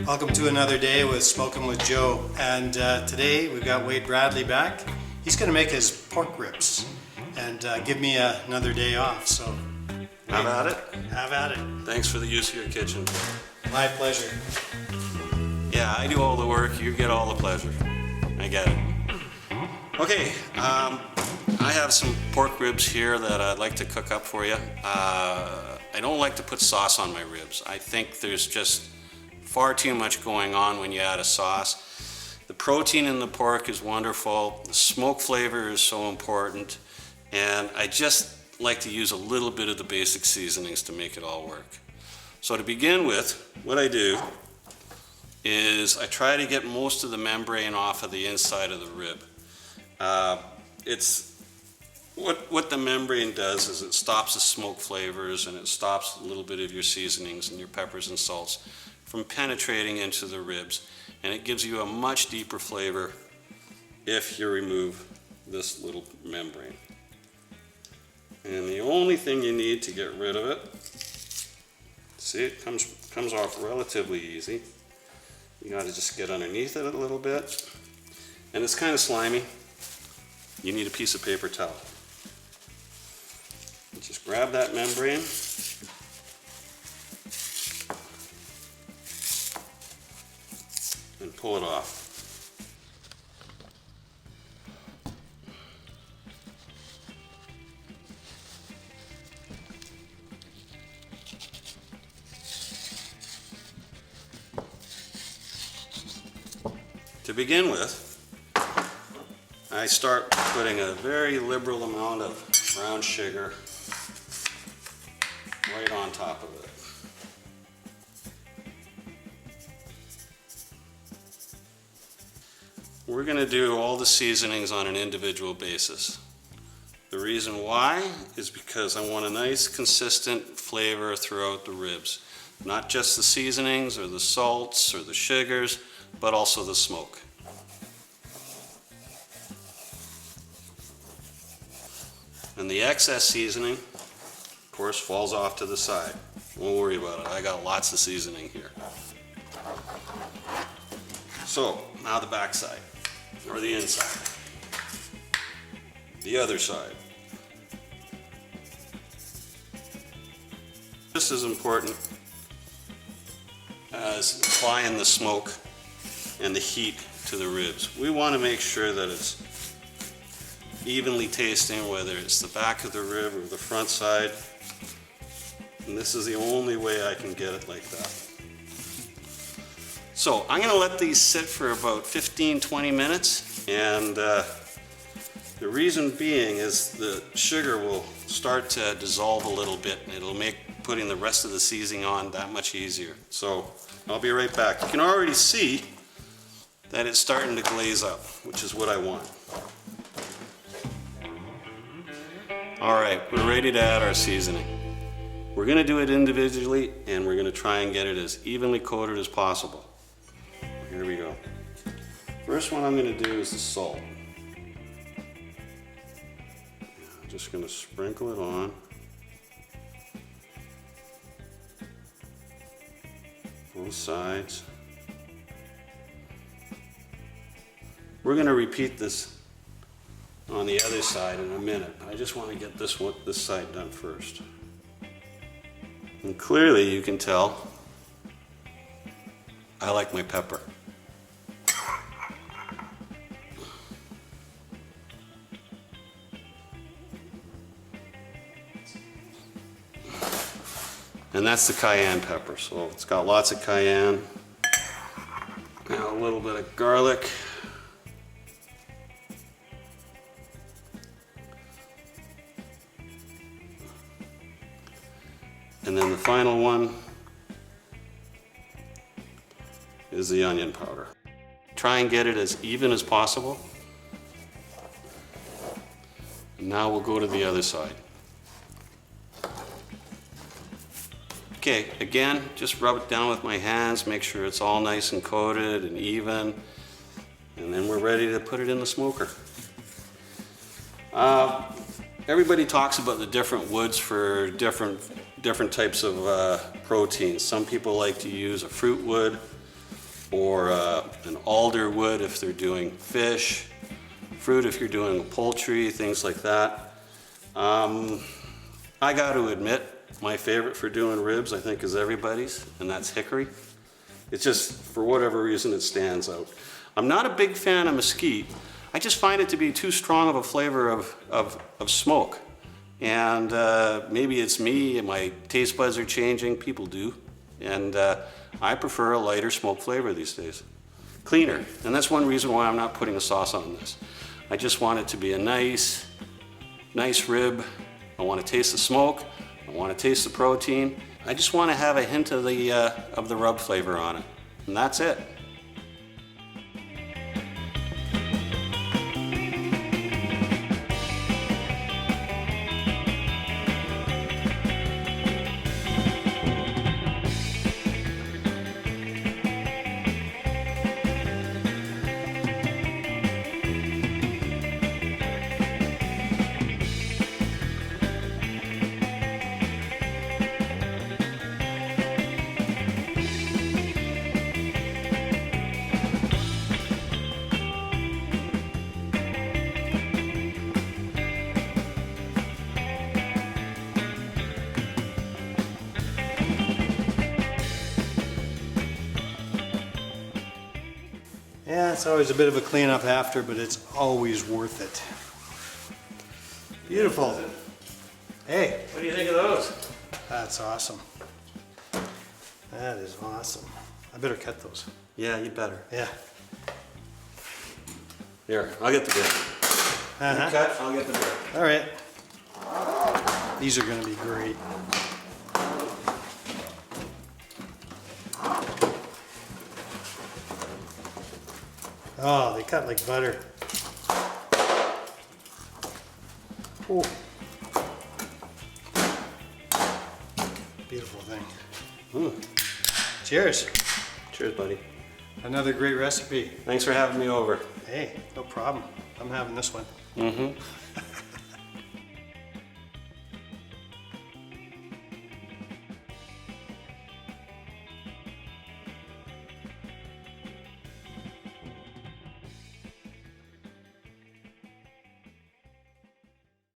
Welcome to another day with Smokin' with Joe, and today we've got Wade Bradley back. He's going to make his pork ribs and give me another day off, so have at it. Have at it. Thanks for the use of your kitchen. My pleasure. Yeah, I do all the work, you get all the pleasure. I get it. Okay, I have some pork ribs here that I'd like to cook up for you. I don't like to put sauce on my ribs. I think there's just far too much going on when you add a sauce. The protein in the pork is wonderful. The smoke flavor is so important. And I just like to use a little bit of the basic seasonings to make it all work. So to begin with, what I do is I try to get most of the membrane off of the inside of the rib. What the membrane does is it stops the smoke flavors and it stops a little bit of your seasonings and your peppers and salts from penetrating into the ribs, and it gives you a much deeper flavor if you remove this little membrane. And the only thing you need to get rid of it, see, it comes off relatively easy. You got to just get underneath it a little bit, and it's kind of slimy. You need a piece of paper towel. Just grab that membrane and pull it off. To begin with, I start putting a very liberal amount of brown sugar right on top of it. We're going to do all the seasonings on an individual basis. The reason why is because I want a nice consistent flavor throughout the ribs. Not just the seasonings or the salts or the sugars, but also the smoke. And the excess seasoning, of course, falls off to the side. Don't worry about it, I got lots of seasoning here. So, now the back side, or the inside. The other side. Just as important as applying the smoke and the heat to the ribs. We want to make sure that it's evenly tasting, whether it's the back of the rib or the front side. And this is the only way I can get it like that. So I'm going to let these sit for about 15-20 minutes, and the reason being is the sugar will start to dissolve a little bit, and it'll make putting the rest of the seasoning on that much easier. So I'll be right back. You can already see that it's starting to glaze up, which is what I want. All right, we're ready to add our seasoning. We're going to do it individually, and we're going to try and get it as evenly coated as possible. Here we go. First one I'm going to do is the salt. I'm just going to sprinkle it on. Both sides. We're going to repeat this on the other side in a minute. I just want to get this side done first. And clearly you can tell I like my pepper. And that's the cayenne pepper, so it's got lots of cayenne. Now a little bit of garlic. And then the final one is the onion powder. Try and get it as even as possible. And now we'll go to the other side. Okay, again, just rub it down with my hands, make sure it's all nice and coated and even, and then we're ready to put it in the smoker. Everybody talks about the different woods for different types of proteins. Some people like to use a fruit wood. or an alder wood if they're doing fish, fruit if you're doing poultry, things like that. I got to admit, my favorite for doing ribs, I think, is everybody's, and that's hickory. It's just, for whatever reason, it stands out. I'm not a big fan of mesquite. I just find it to be too strong of a flavor of smoke. And maybe it's me and my taste buds are changing, people do. And I prefer a lighter smoke flavor these days. Cleaner, and that's one reason why I'm not putting a sauce on this. I just want it to be a nice rib. I want to taste the smoke. I want to taste the protein. I just want to have a hint of the rub flavor on it, and that's it. Yeah, it's always a bit of a cleanup after, but it's always worth it. Beautiful. Hey, What do you think of those? that's awesome. That is awesome. I better cut those. Yeah, you better. Yeah. Here, I'll get the bit. Uh-huh. Cut, I'll get the bit. All right. These are going to be great. Oh, they cut like butter. Oh. Beautiful thing. Cheers. Cheers, buddy. Another great recipe. Thanks for having me over. Hey, no problem. I'm having this one. Mm-hmm.